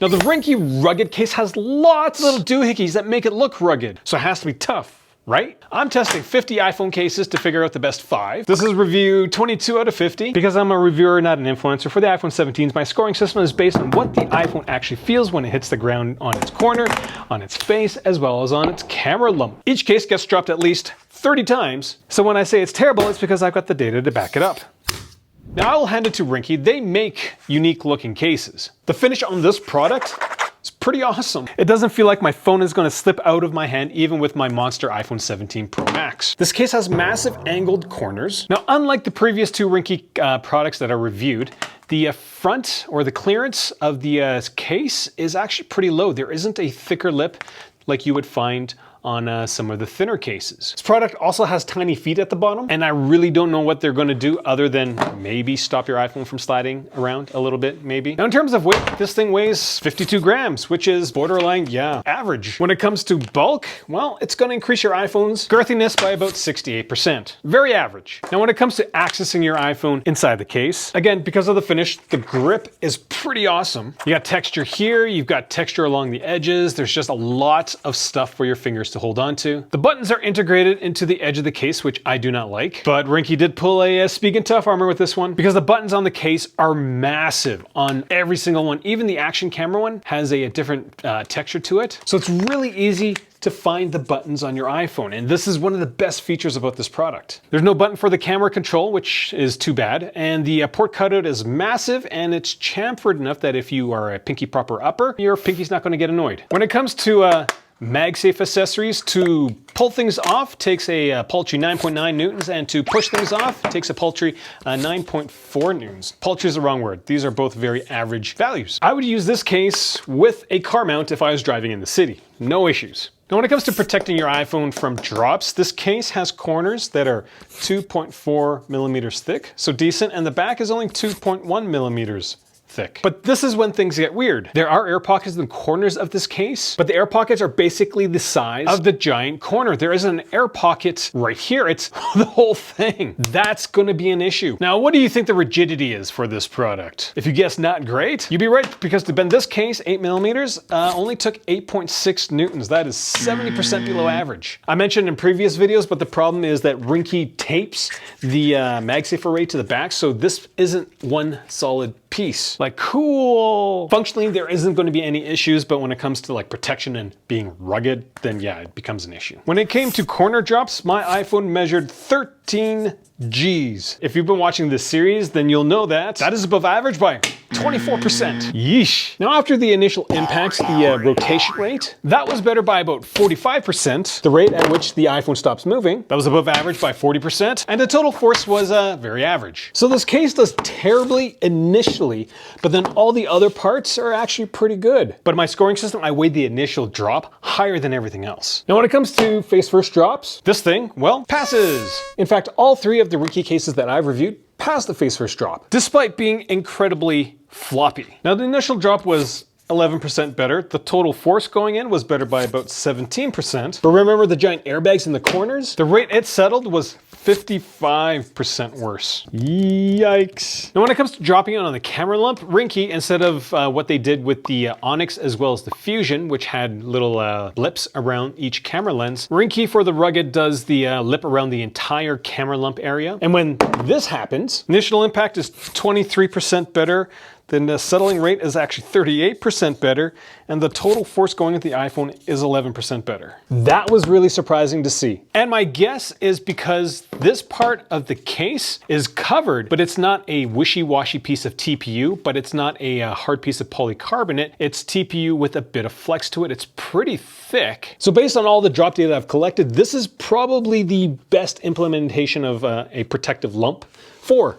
Now the Ringke rugged case has lots of little doohickeys that make it look rugged, so it has to be tough. Right? I'm testing 50 iPhone cases to figure out the best 5. This is review 22 out of 50. Because I'm a reviewer, not an influencer, for the iPhone 17s, my scoring system is based on what the iPhone actually feels when it hits the ground on its corner, on its face, as well as on its camera lump. Each case gets dropped at least 30 times, so when I say it's terrible, it's because I've got the data to back it up. Now I will hand it to Ringke, they make unique looking cases. The finish on this product, it's pretty awesome. It doesn't feel like my phone is going to slip out of my hand even with my monster iPhone 17 Pro Max. This case has massive angled corners. Now, unlike the previous 2 Ringke products that are reviewed, the front or the clearance of the case is actually pretty low. There isn't a thicker lip like you would find on some of the thinner cases. This product also has tiny feet at the bottom, and I really don't know what they're going to do other than maybe stop your iPhone from sliding around a little bit, maybe. Now in terms of weight, this thing weighs 52 grams, which is borderline, yeah, average. When it comes to bulk, well, it's going to increase your iPhone's girthiness by about 68%. Very average. Now when it comes to accessing your iPhone inside the case, again, because of the finish, the grip is pretty awesome. You got texture here, you've got texture along the edges, there's just a lot of stuff for your fingers to hold on to. The buttons are integrated into the edge of the case, which I do not like, but Ringke did pull a Spigen and Tough armor with this one because the buttons on the case are massive on every single one. Even the action camera one has a different texture to it. So it's really easy to find the buttons on your iPhone, and this is one of the best features about this product. There's no button for the camera control, which is too bad, and the port cutout is massive, and it's chamfered enough that if you are a pinky proper upper, your pinky's not gonna get annoyed. When it comes to MagSafe accessories, to pull things off takes a paltry 9.9 newtons, and to push things off takes a paltry 9.4 newtons. Paltry is the wrong word. These are both very average values. I would use this case with a car mount if I was driving in the city. No issues. Now when it comes to protecting your iPhone from drops, this case has corners that are 2.4 millimeters thick, so decent, and the back is only 2.1 millimeters thick. But this is when things get weird. There are air pockets in the corners of this case, but the air pockets are basically the size of the giant corner. There isn't an air pocket right here. It's the whole thing. That's gonna be an issue. Now, what do you think the rigidity is for this product? If you guess not great, you'd be right, because to bend this case 8 millimeters only took 8.6 newtons. That is 70% below average. I mentioned in previous videos, but the problem is that Ringke tapes the MagSafe array to the back, so this isn't one solid piece. Like, cool. Functionally, there isn't going to be any issues, but when it comes to like protection and being rugged, then yeah, it becomes an issue. When it came to corner drops, my iPhone measured 13 Gs. If you've been watching this series, then you'll know that that is above average by 24%. Yeesh. Now after the initial impacts, the rotation rate, that was better by about 45%. The rate at which the iPhone stops moving, that was above average by 40%. And the total force was very average. So this case does terribly initially, but then all the other parts are actually pretty good. But in my scoring system, I weighed the initial drop higher than everything else. Now when it comes to face first drops, this thing, well, passes. In fact, all 3 of the Ringke cases that I've reviewed passed the face first drop, despite being incredibly floppy. Now the initial drop was 11% better. The total force going in was better by about 17%. But remember the giant airbags in the corners? The rate it settled was 55% worse. Yikes. Now when it comes to dropping it on the camera lump, Ringke, instead of what they did with the Onyx as well as the Fusion, which had little lips around each camera lens, Ringke for the rugged does the lip around the entire camera lump area. And when this happens, initial impact is 23% better. Then the settling rate is actually 38% better, and the total force going at the iPhone is 11% better. That was really surprising to see. And my guess is because this part of the case is covered, but it's not a wishy-washy piece of TPU, but it's not a hard piece of polycarbonate. It's TPU with a bit of flex to it. It's pretty thick. So based on all the drop data I've collected, this is probably the best implementation of a protective lump for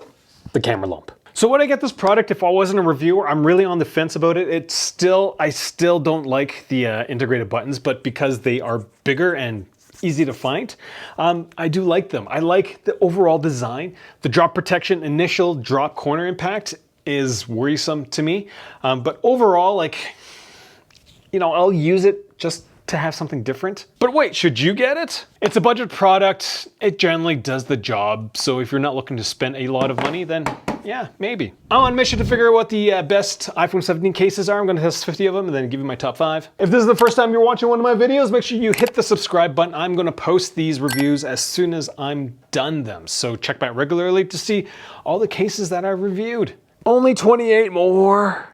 the camera lump. So would I get this product if I wasn't a reviewer? I'm really on the fence about it. I still don't like the integrated buttons, but because they are bigger and easy to find, I do like them. I like the overall design. The drop protection, initial drop corner impact is worrisome to me. But overall, like, you know, I'll use it just to have something different. But wait, should you get it? It's a budget product. It generally does the job. So if you're not looking to spend a lot of money, then Yeah, maybe. I'm on a mission to figure out what the best iPhone 17 cases are. I'm gonna test 50 of them and then give you my top 5. If this is the first time you're watching one of my videos, make sure you hit the subscribe button. I'm gonna post these reviews as soon as I'm done them. So check back regularly to see all the cases that I reviewed. Only 28 more.